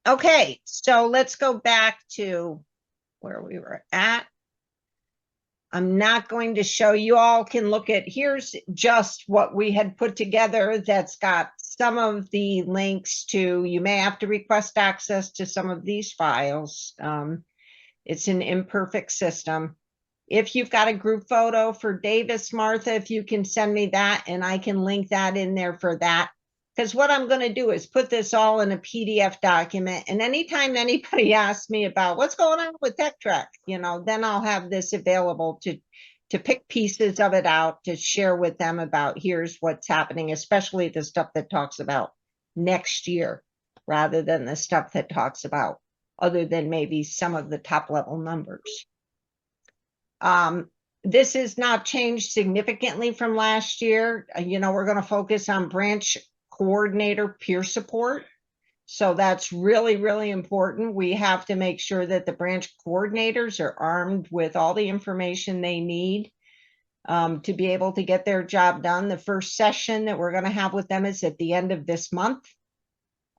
Okay, so let's go back to where we were at. I'm not going to show you all can look at, here's just what we had put together that's got some of the links to, you may have to request access to some of these files. It's an imperfect system. If you've got a group photo for Davis, Martha, if you can send me that and I can link that in there for that. Because what I'm going to do is put this all in a PDF document. And anytime anybody asks me about what's going on with TechTrack, then I'll have this available to pick pieces of it out to share with them about here's what's happening, especially the stuff that talks about next year rather than the stuff that talks about other than maybe some of the top level numbers. This has not changed significantly from last year. We're going to focus on branch coordinator peer support. So that's really, really important. We have to make sure that the branch coordinators are armed with all the information they need to be able to get their job done. The first session that we're going to have with them is at the end of this month.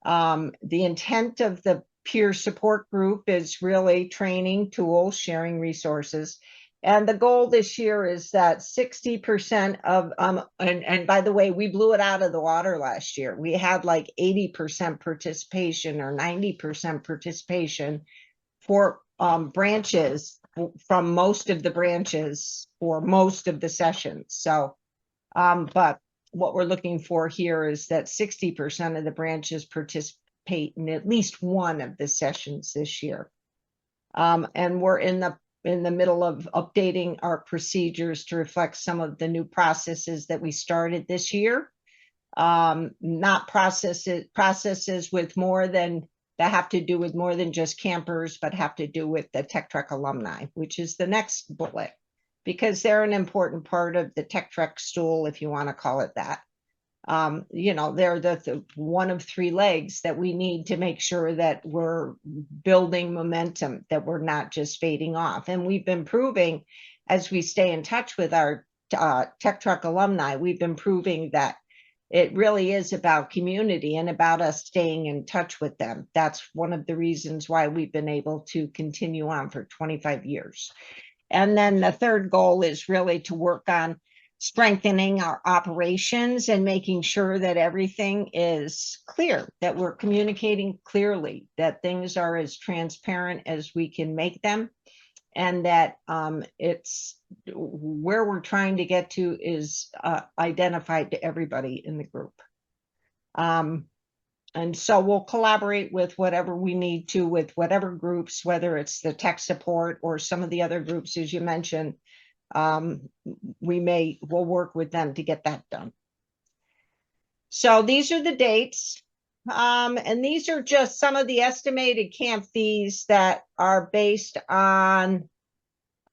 The intent of the peer support group is really training, tools, sharing resources. And the goal this year is that 60% of, and by the way, we blew it out of the water last year. We had like 80% participation or 90% participation for branches from most of the branches for most of the sessions. So, but what we're looking for here is that 60% of the branches participate in at least one of the sessions this year. And we're in the middle of updating our procedures to reflect some of the new processes that we started this year. Not processes with more than that have to do with more than just campers, but have to do with the TechTrack alumni, which is the next bullet, because they're an important part of the TechTrack stool, if you want to call it that. They're the one of three legs that we need to make sure that we're building momentum, that we're not just fading off. And we've been proving as we stay in touch with our TechTrack alumni, we've been proving that it really is about community and about us staying in touch with them. That's one of the reasons why we've been able to continue on for 25 years. And then the third goal is really to work on strengthening our operations and making sure that everything is clear, that we're communicating clearly, that things are as transparent as we can make them, and that it's where we're trying to get to is identified to everybody in the group. And so we'll collaborate with whatever we need to with whatever groups, whether it's the tech support or some of the other groups, as you mentioned, we'll work with them to get that done. So these are the dates. And these are just some of the estimated camp fees that are based on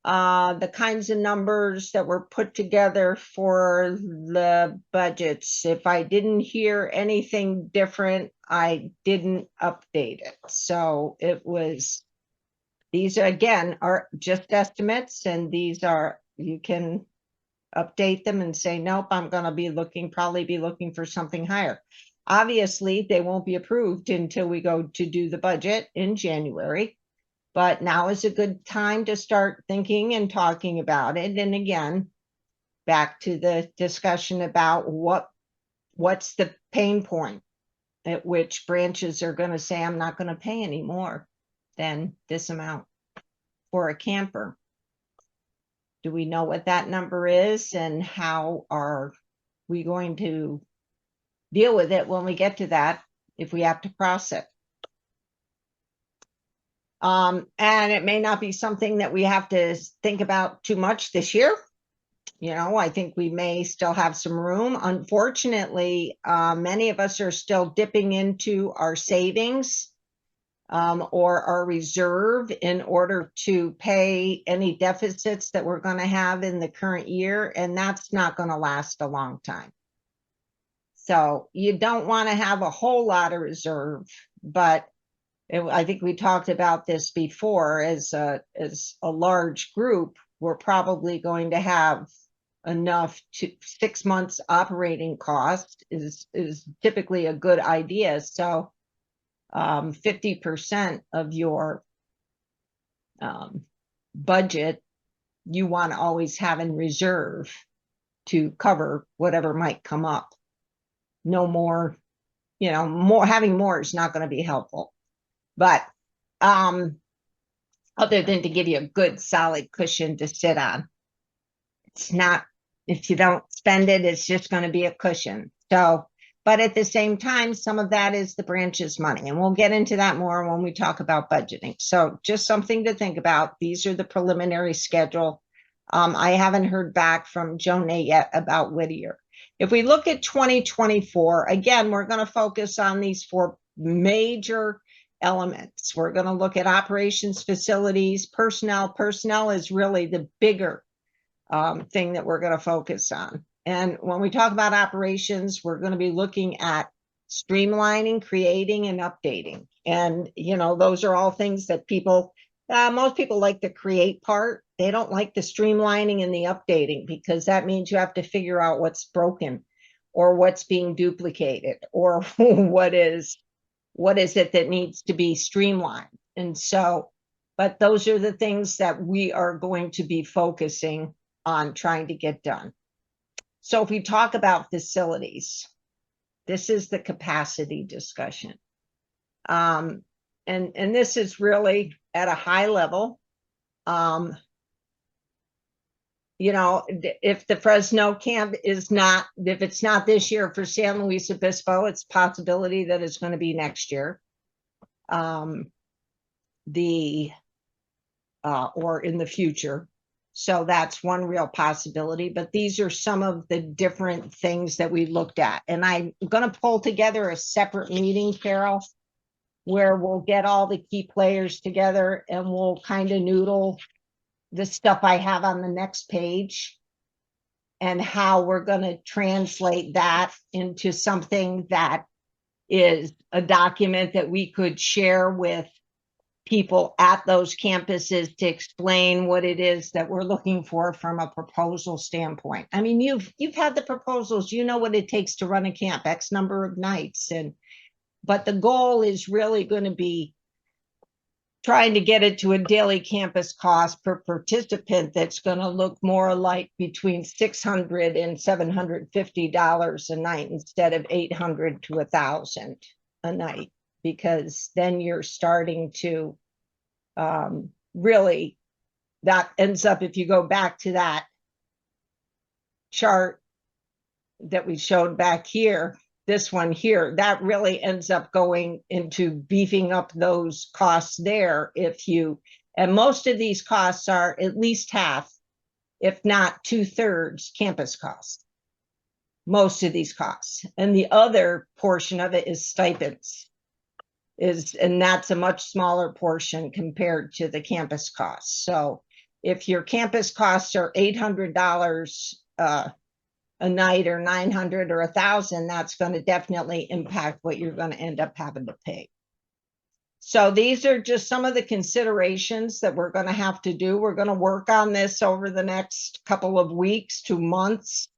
the kinds of numbers that were put together for the budgets. If I didn't hear anything different, I didn't update it. So these again are just estimates, and these are, you can update them and say, nope, I'm going to probably be looking for something higher. Obviously, they won't be approved until we go to do the budget in January. But now is a good time to start thinking and talking about it. And again, back to the discussion about what's the pain point at which branches are going to say, I'm not going to pay any more than this amount for a camper. Do we know what that number is, and how are we going to deal with it when we get to that, if we have to cross it? And it may not be something that we have to think about too much this year. I think we may still have some room. Unfortunately, many of us are still dipping into our savings or our reserve in order to pay any deficits that we're going to have in the current year, and that's not going to last a long time. So you don't want to have a whole lot of reserve, but I think we talked about this before. As a large group, we're probably going to have enough to 6 months operating cost is typically a good idea. So 50% of your budget you want to always have in reserve to cover whatever might come up. No more, having more is not going to be helpful. But other than to give you a good solid cushion to sit on. It's not, if you don't spend it, it's just going to be a cushion. So, but at the same time, some of that is the branch's money, and we'll get into that more when we talk about budgeting. So just something to think about. These are the preliminary schedule. I haven't heard back from Jonay yet about Whittier. If we look at 2024, again, we're going to focus on these 4 major elements. We're going to look at operations, facilities, personnel. Personnel is really the bigger thing that we're going to focus on. And when we talk about operations, we're going to be looking at streamlining, creating, and updating. And, those are all things that most people like the create part. They don't like the streamlining and the updating, because that means you have to figure out what's broken or what's being duplicated or what is it that needs to be streamlined. And so, but those are the things that we are going to be focusing on trying to get done. So if we talk about facilities, this is the capacity discussion. And this is really at a high level. If the Fresno camp is not, if it's not this year for San Luis Obispo, it's a possibility that it's going to be next year. Or in the future. So that's one real possibility, but these are some of the different things that we looked at. And I'm going to pull together a separate meeting, Carol, where we'll get all the key players together and we'll kind of noodle the stuff I have on the next page and how we're going to translate that into something that is a document that we could share with people at those campuses to explain what it is that we're looking for from a proposal standpoint. I mean, you've had the proposals, you know what it takes to run a camp, X number of nights. But the goal is really going to be trying to get it to a daily campus cost per participant that's going to look more like between $600 and $750 a night instead of $800 to $1,000 a night. Because then you're starting to really, that ends up, if you go back to that chart that we showed back here, this one here, that really ends up going into beefing up those costs there. And most of these costs are at least half, if not 2/3 campus costs. Most of these costs. And the other portion of it is stipends. And that's a much smaller portion compared to the campus costs. So if your campus costs are $800 a night or $900 or $1,000, that's going to definitely impact what you're going to end up having to pay. So these are just some of the considerations that we're going to have to do. We're going to work on this over the next couple of weeks to months.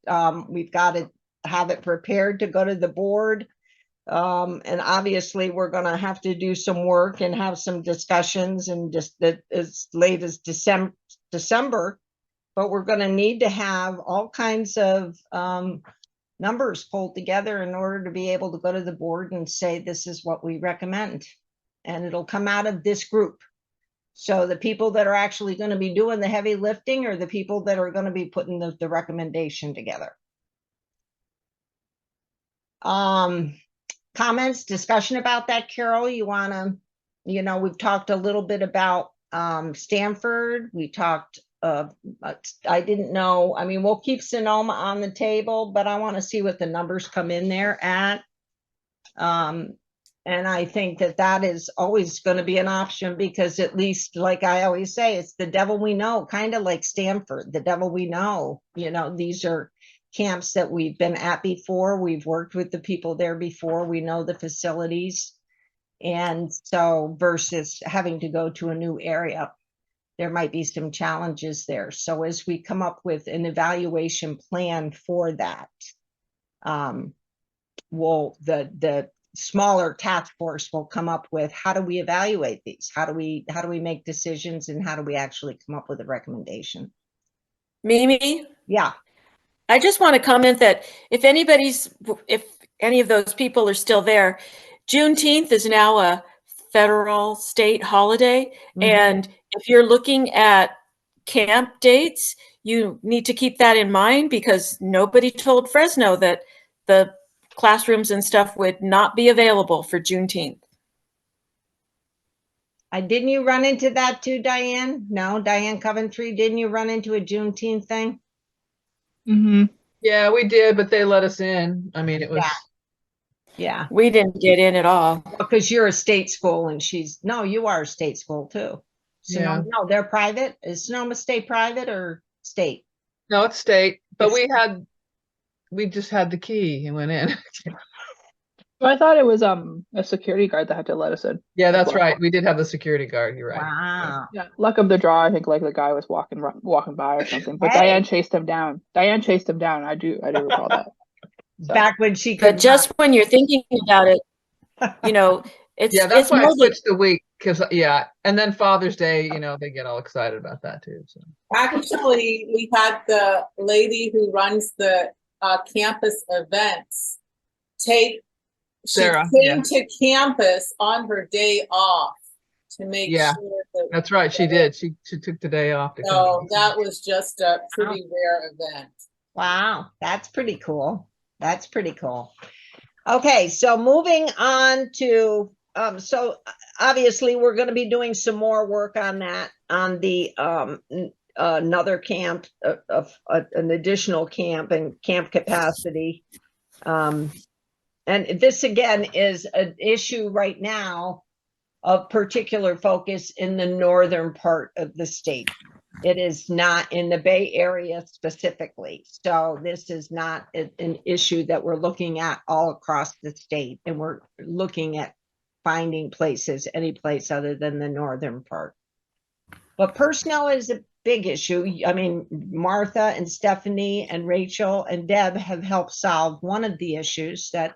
We've got to have it prepared to go to the board. And obviously we're going to have to do some work and have some discussions and just as late as December, but we're going to need to have all kinds of numbers pulled together in order to be able to go to the board and say, this is what we recommend. And it'll come out of this group. So the people that are actually going to be doing the heavy lifting are the people that are going to be putting the recommendation together. Comments, discussion about that, Carol? You want to, we've talked a little bit about Stanford. We talked, I didn't know, I mean, we'll keep Sonoma on the table, but I want to see what the numbers come in there at. And I think that is always going to be an option, because at least, like I always say, it's the devil we know, kind of like Stanford, the devil we know. These are camps that we've been at before. We've worked with the people there before. We know the facilities. And so versus having to go to a new area, there might be some challenges there. So as we come up with an evaluation plan for that, the smaller task force will come up with, how do we evaluate these? How do we make decisions, and how do we actually come up with a recommendation? Mimi, Yeah. I just want to comment that if any of those people are still there, Juneteenth is now a federal state holiday. Mhm. And if you're looking at camp dates, you need to keep that in mind, because nobody told Fresno that the classrooms and stuff would not be available for Juneteenth. Didn't you run into that too, Diane? No, Diane Coventry, didn't you run into a Juneteenth thing? Mm-hmm. Yeah, we did, but they let us in. I mean, it was. Yeah, We didn't get in at all. because you're a state school, and no, you are a state school too. Yeah. No, they're private. Is Sonoma State private or state? No, it's state, but It's- we just had the key and went in. Well, I thought it was a security guard that had to let us in. Yeah, that's Wow. right. We did have the security guard. You're right. Wow. Yeah, luck of the draw. I think like the guy was walking by or something, but Hey. Diane chased him down. Diane chased him down. I do recall that. So. Back when she But could just when you're thinking about it, you know, it's Yeah, that's it's why I more the switched the week, because and then Father's Day, they get all excited about that too. So Actually, we had the lady who runs the campus events she Sarah, came to campus on her day off to make Yeah, sure that. that's right. She did. She took the day off to come. So that was just a pretty rare event. Wow, that's pretty cool. That's pretty cool. Okay, so moving on to, so obviously we're going to be doing some more work on that, on the another camp, an additional camp and camp capacity. And this again is an issue right now of particular focus in the northern part of the state. It is not in the Bay Area specifically. So this is not an issue that we're looking at all across the state, and we're looking at finding places, any place other than the northern part. But personnel is a big issue. I mean, Martha and Stephanie and Rachel and Deb have helped solve one of the issues that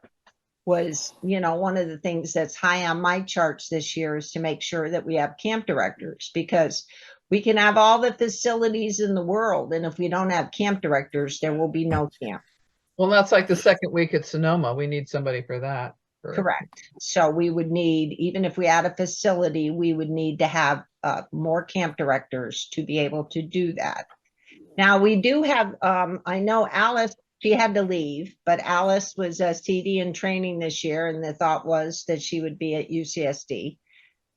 was, one of the things that's high on my charts this year is to make sure that we have camp directors, because we can have all the facilities in the world, and if we don't have camp directors, there will be no camp. Well, that's like the second week at Sonoma. We need somebody for that. Correct. So we would need, even if we had a facility, we would need to have more camp directors to be able to do that. Now we do have, I know Alice, she had to leave, but Alice was a CD in training this year, and the thought was that she would be at UCSD.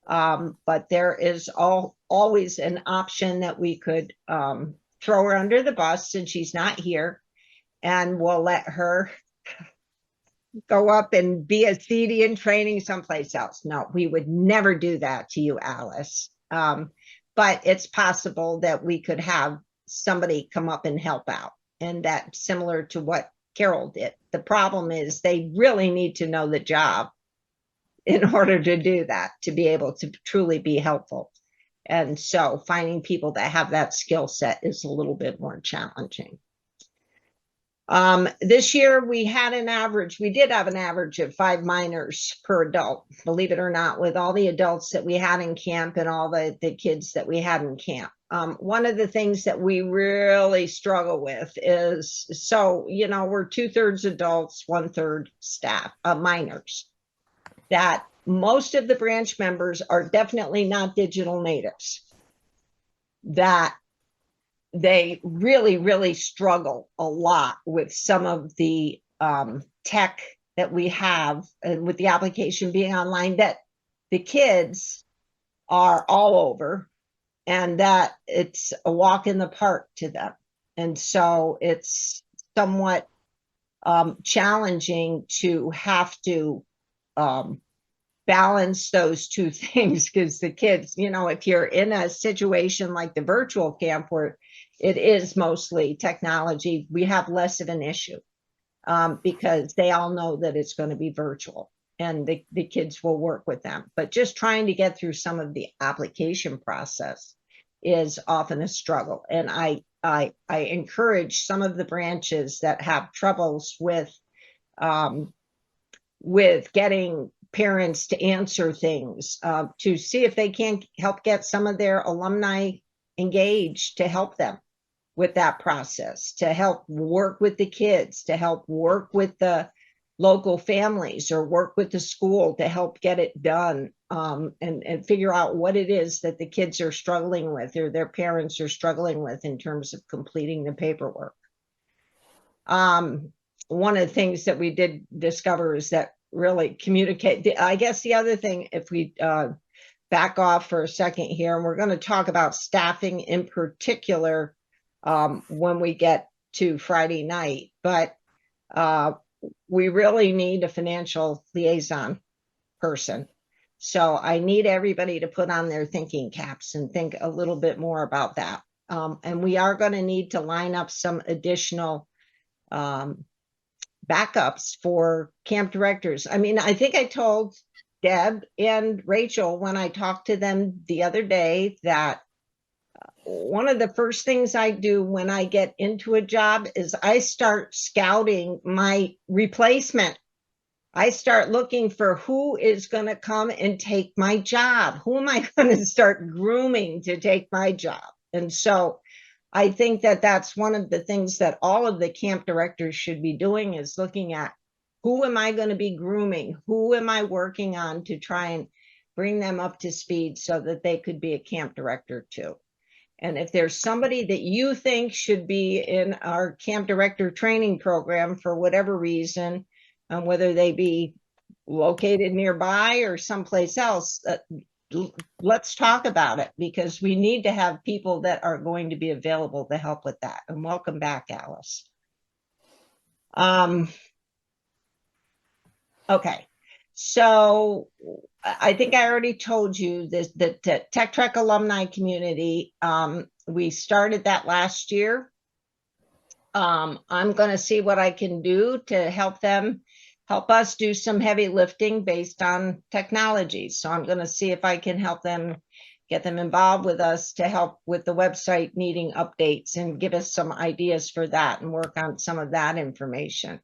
But there is always an option that we could throw her under the bus since she's not here, and we'll let her go up and be a CD in training someplace else. No, we would never do that to you, Alice. But it's possible that we could have somebody come up and help out, and that's similar to what Carol did. The problem is they really need to know the job in order to do that, to be able to truly be helpful. And so finding people that have that skill set is a little bit more challenging. This year we did have an average of 5 minors per adult, believe it or not, with all the adults that we had in camp and all the kids that we had in camp. One of the things that we really struggle with is, we're 2/3 adults, 1/3 staff, minors, that most of the branch members are definitely not digital natives, that they really, really struggle a lot with some of the tech that we have, and with the application being online, that the kids are all over, and that it's a walk in the park to them. And so it's somewhat challenging to have to balance those two things, because the kids, if you're in a situation like the virtual camp where it is mostly technology, we have less of an issue because they all know that it's going to be virtual, and the kids will work with them. But just trying to get through some of the application process is often a struggle. And I encourage some of the branches that have troubles with with getting parents to answer things, to see if they can help get some of their alumni engaged to help them with that process, to help work with the kids, to help work with the local families or work with the school to help get it done, and figure out what it is that the kids are struggling with or their parents are struggling with in terms of completing the paperwork. One of the things that we did discover is that really communicate. I guess the other thing, if we back off for a second here, and we're going to talk about staffing in particular when we get to Friday night, but we really need a financial liaison person. So I need everybody to put on their thinking caps and think a little bit more about that. And we are going to need to line up some additional backups for camp directors. I mean, I think I told Deb and Rachel when I talked to them the other day that one of the first things I do when I get into a job is I start scouting my replacement. I start looking for who is going to come and take my job. Who am I going to start grooming to take my job? And so I think that that's one of the things that all of the camp directors should be doing, is looking at who am I going to be grooming? Who am I working on to try and bring them up to speed so that they could be a camp director too? And if there's somebody that you think should be in our camp director training program for whatever reason, whether they be located nearby or someplace else, let's talk about it, because we need to have people that are going to be available to help with that. And welcome back, Alice. Okay, so I think I already told you this, that Tech Trek alumni community, we started that last year. I'm going to see what I can do to help us do some heavy lifting based on technology. So I'm going to see if I can help them, get them involved with us to help with the website needing updates and give us some ideas for that and work on some of that information.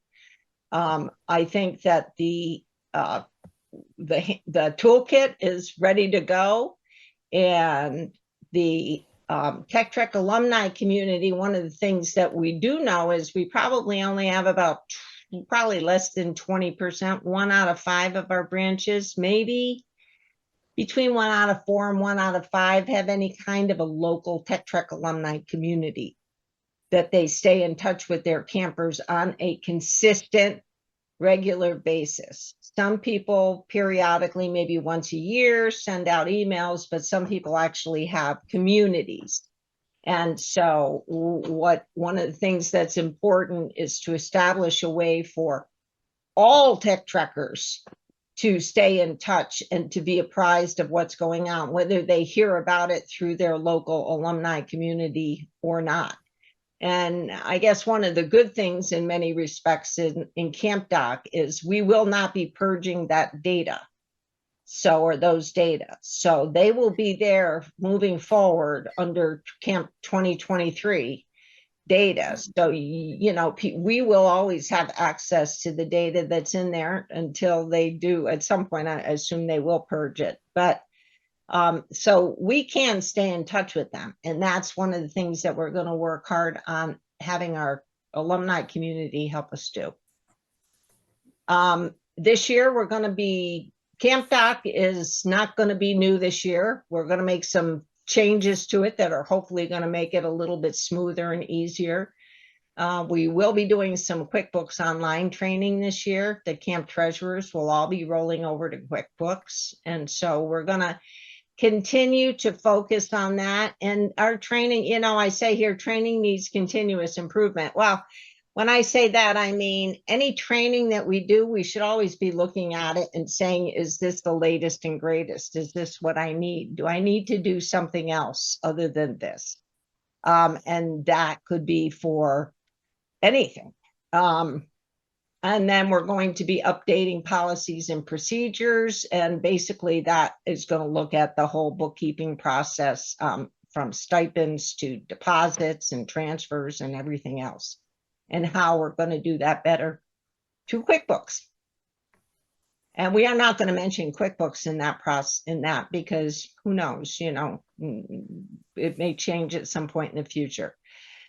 I think that the toolkit is ready to go, and the Tech Trek alumni community, one of the things that we do know is we probably only have about probably less than 20%, 1 out of 5 of our branches, maybe between 1 out of 4 and 1 out of 5 have any kind of a local Tech Trek alumni community that they stay in touch with their campers on a consistent, regular basis. Some people periodically, maybe once a year, send out emails, but some people actually have communities. And so one of the things that's important is to establish a way for all Tech Trekkers to stay in touch and to be apprised of what's going on, whether they hear about it through their local alumni community or not. And I guess one of the good things in many respects in Camp Doc is we will not be purging that data. Or those data. So they will be there moving forward under Camp 2023 data. So, you know, we will always have access to the data that's in there until they do at some point. I assume they will purge it. But so we can stay in touch with them. And that's one of the things that we're going to work hard on having our alumni community help us do. This year, we're going to be, Camp Doc is not going to be new this year. We're going to make some changes to it that are hopefully going to make it a little bit smoother and easier. We will be doing some QuickBooks online training this year. The camp treasurers will all be rolling over to QuickBooks. And so we're going to continue to focus on that. And our training, you know, I say here, training needs continuous improvement. Well, when I say that, I mean, any training that we do, we should always be looking at it and saying, is this the latest and greatest? Is this what I need? Do I need to do something else other than this? And that could be for anything. And then we're going to be updating policies and procedures. And basically that is going to look at the whole bookkeeping process, from stipends to deposits and transfers and everything else, and how we're going to do that better through QuickBooks. And we are not going to mention QuickBooks in that because who knows, it may change at some point in the future.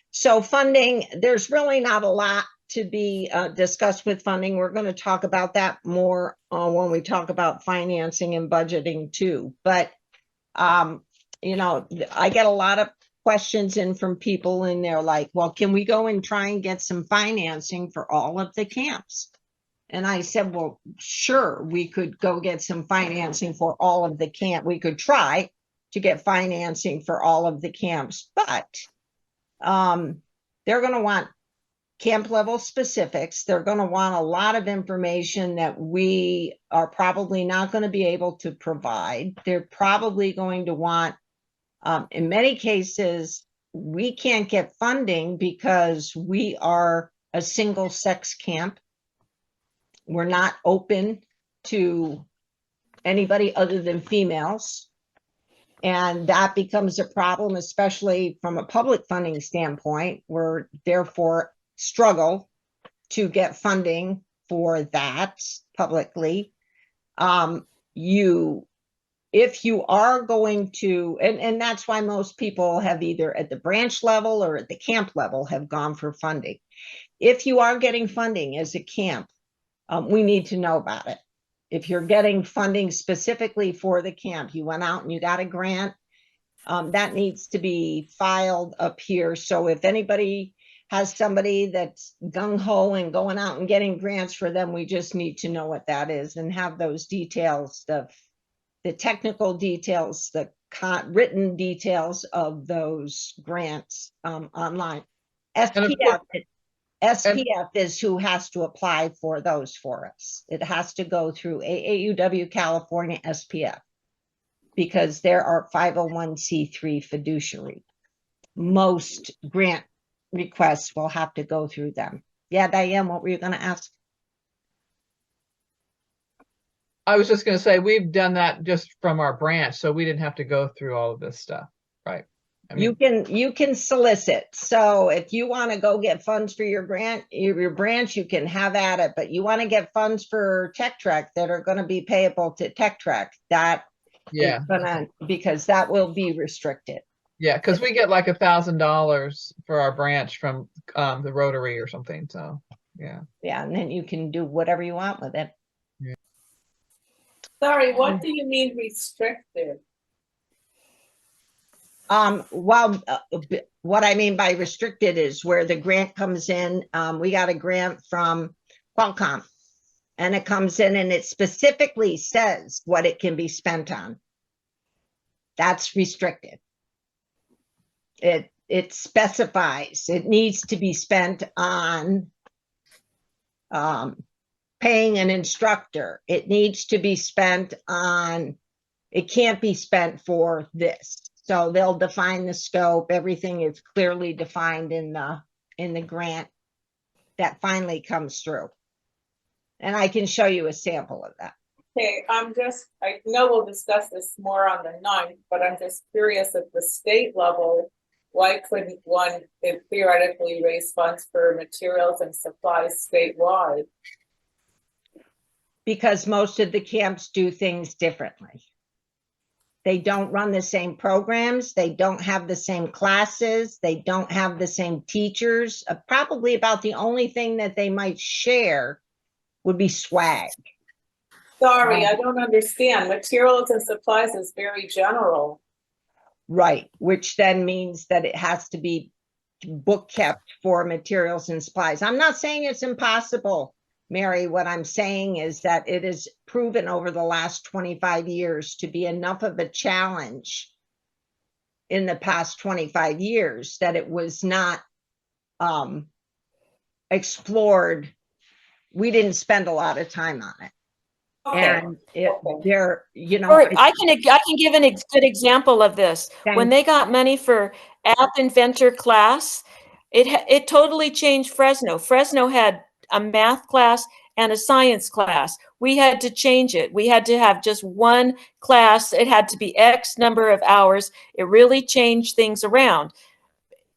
So funding, there's really not a lot to be discussed with funding. We're going to talk about that more when we talk about financing and budgeting too. But, I get a lot of questions in from people and they're like, well, can we go and try and get some financing for all of the camps? And I said, well, sure, we could go get some financing for all of the camp. We could try to get financing for all of the camps, but they're going to want camp level specifics. They're going to want a lot of information that we are probably not going to be able to provide. They're probably going to want, in many cases, we can't get funding because we are a single sex camp. We're not open to anybody other than females. And that becomes a problem, especially from a public funding standpoint. We're therefore struggle to get funding for that publicly. If you are going to, and that's why most people have either at the branch level or at the camp level have gone for funding. If you are getting funding as a camp, we need to know about it. If you're getting funding specifically for the camp, you went out and you got a grant, that needs to be filed up here. So if anybody has somebody that's gung-ho and going out and getting grants for them, we just need to know what that is and have those details, the technical details, the written details of those grants online. SPF is who has to apply for those for us. It has to go through AAUW California SPF because there are 501c3 fiduciary. Most grant requests will have to go through them. Yeah, Diane, what were you going to ask? I was just going to say, we've done that just from our branch, so we didn't have to go through all of this stuff, right? I mean, You can solicit. So if you want to go get funds for your grant, your branch, you can have at it. But you want to get funds for Tech Trek that are going to be payable to Tech Trek, that yeah, because that will be restricted. yeah, because we get like $1,000 for our branch from the Rotary or something. So yeah. Yeah, and then you can do whatever you want with it. Sorry, what do you mean restricted? Well, what I mean by restricted is where the grant comes in. We got a grant from Qualcomm and it comes in and it specifically says what it can be spent on. That's restricted. It specifies it needs to be spent on paying an instructor. It needs to be spent on, it can't be spent for this. So they'll define the scope. Everything is clearly defined in the grant that finally comes through. And I can show you a sample of that. Okay, I know we'll discuss this more on the 9th, but I'm just curious at the state level, why couldn't one theoretically raise funds for materials and supplies statewide? Because most of the camps do things differently. They don't run the same programs. They don't have the same classes. They don't have the same teachers. Probably about the only thing that they might share would be swag. Sorry, I don't understand. Materials and supplies is very general. Right, which then means that it has to be book kept for materials and supplies. I'm not saying it's impossible, Mary. What I'm saying is that it is proven over the last 25 years to be enough of a challenge in the past 25 years that it was not explored. We didn't spend a lot of time on it. Okay. And there, Or I can give a good example of this. When they got money for App Inventor class, it totally changed Fresno. Fresno had a math class and a science class. We had to change it. We had to have just one class. It had to be X number of hours. It really changed things around.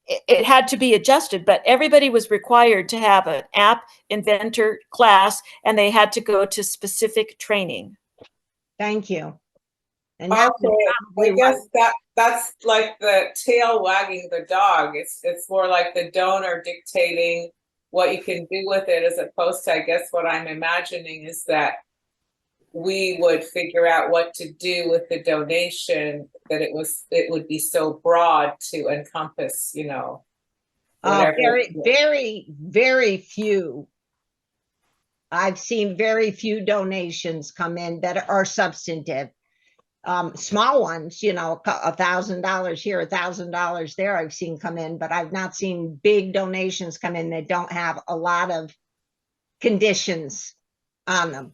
it had to be adjusted, but everybody was required to have an app inventor class, and they had to go to specific training. Thank you. And that's Okay, probably I guess that's like the tail wagging the dog. It's more like the donor dictating what you can do with it, as opposed to, I guess what I'm imagining is that we would figure out what to do with the donation, that it would be so broad to encompass, whatever. very few. I've seen very few donations come in that are substantive. Small ones, $1,000 here, $1,000 there, I've seen come in, but I've not seen big donations come in that don't have a lot of conditions on them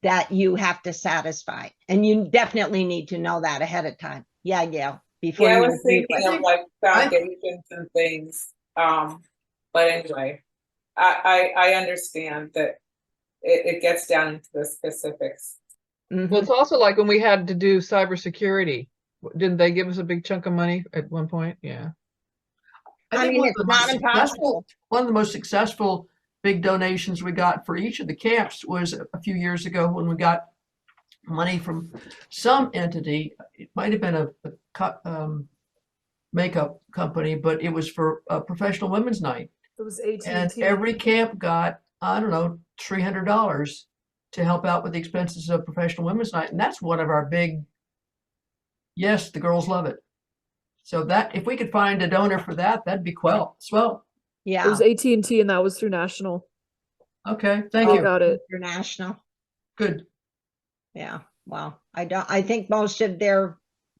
that you have to satisfy. And you definitely need to know that ahead of time. Yeah, Gail, before Yeah, I you was agree thinking with of like foundations and things. But anyway, I understand that it gets down into the specifics. Mhm. Well, it's also like when we had to do cybersecurity. Didn't they give us a big chunk of money at one point? Yeah. I mean, it's not impossible. One of the most successful big donations we got for each of the camps was a few years ago when we got money from some entity. It might have been a makeup company, but it was for a professional women's night. It was AT&T. And every camp got, I don't know, $300 to help out with the expenses of professional women's night. And that's one of our big, yes, the girls love it. So that, if we could find a donor for that, that'd be swell. It Yeah, was AT&T, and that was through National. Okay, thank They you. got it. international. Good. Yeah, well, I think most of their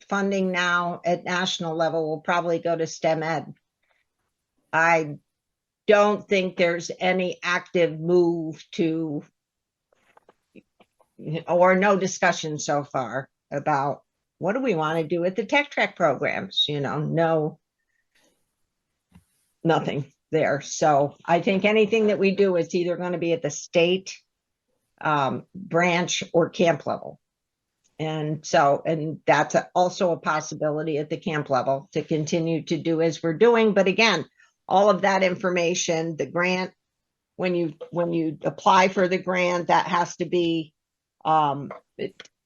funding now at national level will probably go to STEM ed. I don't think there's any active move to, or no discussion so far about what do we want to do with the tech track programs, no, nothing there. So I think anything that we do is either going to be at the state branch or camp level. And that's also a possibility at the camp level to continue to do as we're doing. But again, all of that information, the grant, when you apply for the grant, that has to be,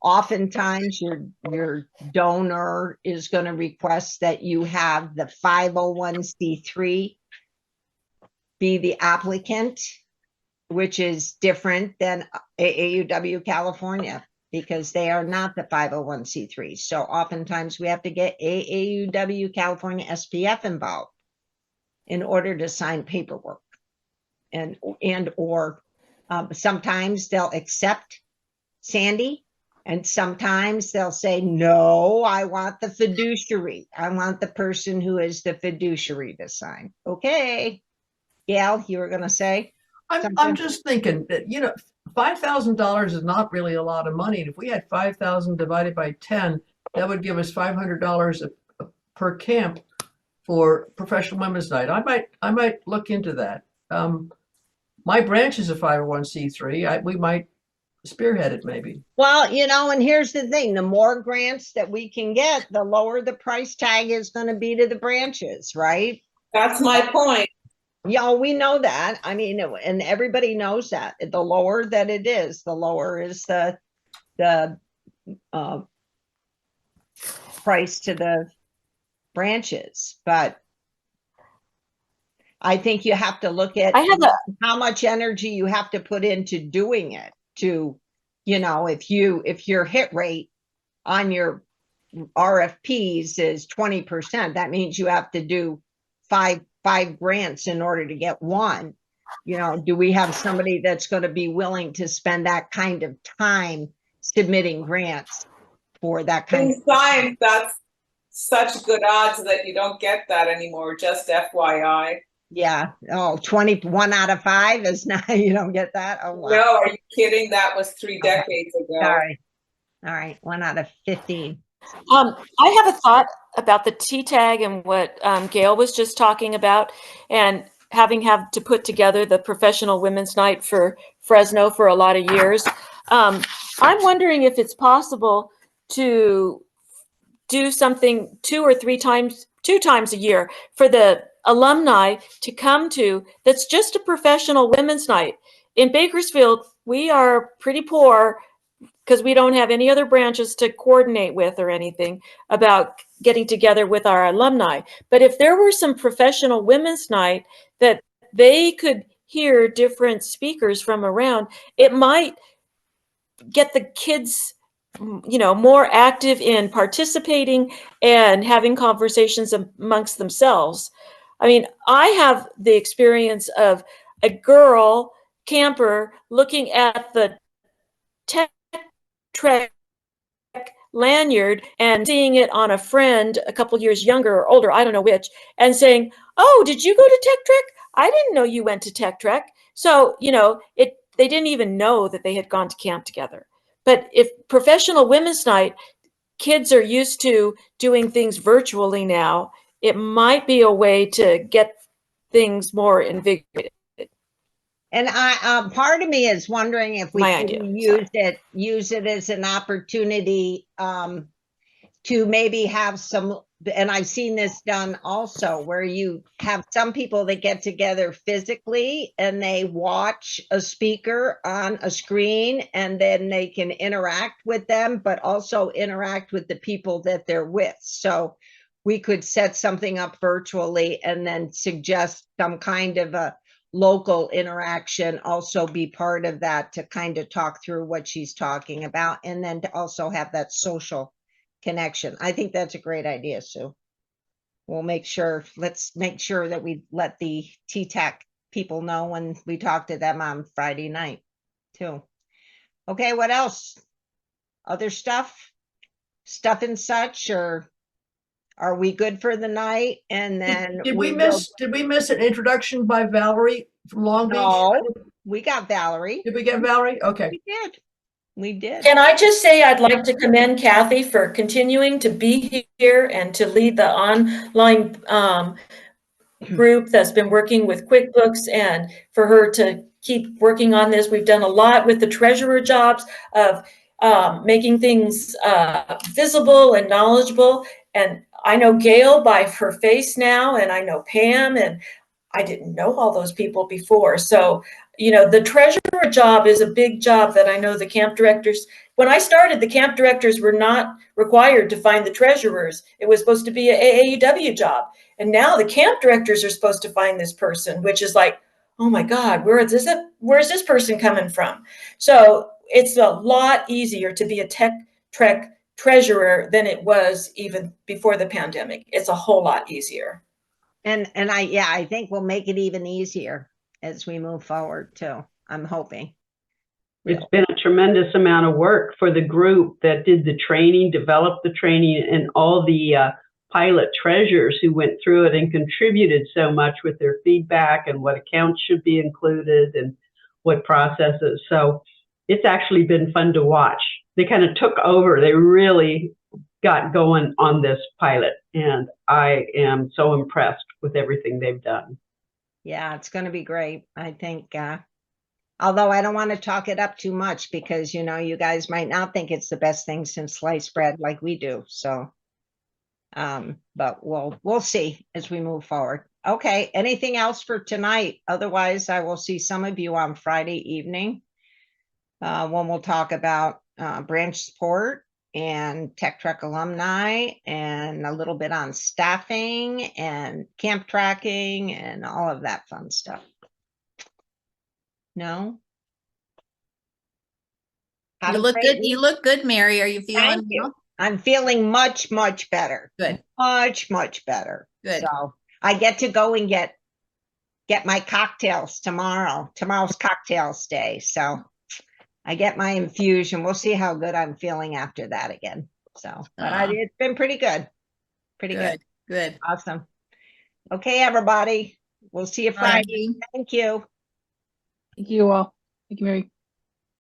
oftentimes your donor is going to request that you have the 501c3 be the applicant, which is different than AAUW California, because they are not the 501c3. So oftentimes we have to get AAUW California SPF involved in order to sign paperwork. Or sometimes they'll accept Sandy, and sometimes they'll say, no, I want the fiduciary. I want the person who is the fiduciary to sign. Okay. Gail, you were going to say? I'm just thinking that, $5,000 is not really a lot of money. And if we had 5,000 divided by 10, that would give us $500 per camp for professional women's night. I might look into that. My branch is a 501c3. We might spearhead it maybe. Well, and here's the thing, the more grants that we can get, the lower the price tag is going to be to the branches, right? That's my point. Yeah, we know that. I mean, and everybody knows that. The lower that it is, the lower is the price to the branches. But I think you have to look at how much energy you have to put into doing it to, if your hit rate on your RFPs is 20%, that means you have to do five grants in order to get one. Do we have somebody that's going to be willing to spend that kind of time submitting grants for that kind In science, that's such good odds that you don't get that anymore, just FYI. Yeah. Oh, 21 out of 5 is not, you don't get that? Oh, wow. No, are you kidding? That was 3 decades ago. Sorry. All right. 1 out of 15. I have a thought about the T-tag and what Gail was just talking about, and having had to put together the Professional Women's Night for Fresno for a lot of years. I'm wondering if it's possible to do something 2 or 3 times 2 times a year for the alumni to come to, that's just a professional women's night. In Bakersfield, we are pretty poor because we don't have any other branches to coordinate with or anything about getting together with our alumni. But if there were some professional women's night that they could hear different speakers from around, it might get the kids, more active in participating and having conversations amongst themselves. I mean, I have the experience of a girl camper looking at the Tech Trek lanyard and seeing it on a friend a couple years younger or older, I don't know which, and saying, "Oh, did you go to Tech Trek? I didn't know you went to Tech Trek." So, they didn't even know that they had gone to camp together. But if professional women's night, kids are used to doing things virtually now, it might be a way to get things more invigorated. And part of me is wondering if we My can idea, use it as an opportunity, to maybe have some, and I've seen this done also, where you have some people that get together physically and they watch a speaker on a screen, and then they can interact with them, but also interact with the people that they're with. So we could set something up virtually and then suggest some kind of a local interaction also be part of that, to kind of talk through what she's talking about, and then to also have that social connection. I think that's a great idea, Sue. Let's make sure that we let the TTAC people know when we talk to them on Friday night too. Okay, what else? Other stuff and such, or are we good for the night? And then Did we miss an introduction by Valerie from Long Beach? No, we got Valerie. Did we get Valerie? Okay. We did. Can I just say I'd like to commend Kathy for continuing to be here and to lead the online group that's been working with QuickBooks, and for her to keep working on this. We've done a lot with the treasurer jobs of making things visible and knowledgeable. And I know Gail by her face now, and I know Pam, and I didn't know all those people before. So, the treasurer job is a big job that I know the camp directors, when I started, the camp directors were not required to find the treasurers. It was supposed to be an AAUW job. And now the camp directors are supposed to find this person, which is like, oh my God, where's this person coming from? So it's a lot easier to be a Tech Trek treasurer than it was even before the pandemic. It's a whole lot easier. And I think we'll make it even easier as we move forward too. I'm hoping. It's been a tremendous amount of work for the group that did the training, developed the training, and all the pilot treasurers who went through it and contributed so much with their feedback and what accounts should be included and what processes. So it's actually been fun to watch. They kind of took over. They really got going on this pilot, and I am so impressed with everything they've done. Yeah, it's going to be great. I think, although I don't want to talk it up too much because, you guys might not think it's the best thing since sliced bread like we do. So, but we'll see as we move forward. Okay. Anything else for tonight? Otherwise, I will see some of you on Friday evening, when we'll talk about, branch support and Tech Trek alumni, and a little bit on staffing and camp tracking and all of that fun stuff. No? You look good. You look good, Mary. Are you feeling Thank you. well? I'm feeling much, much better. Good. Much, much better. Good. So I get to go and get my cocktails tomorrow. Tomorrow's cocktails day. So I get my infusion. We'll see how good I'm feeling after that again. So, but it's been pretty good. Pretty good. Good. Awesome. Okay, everybody. We'll see you Friday. Friday. Thank you. Thank you all. Thank you, Mary.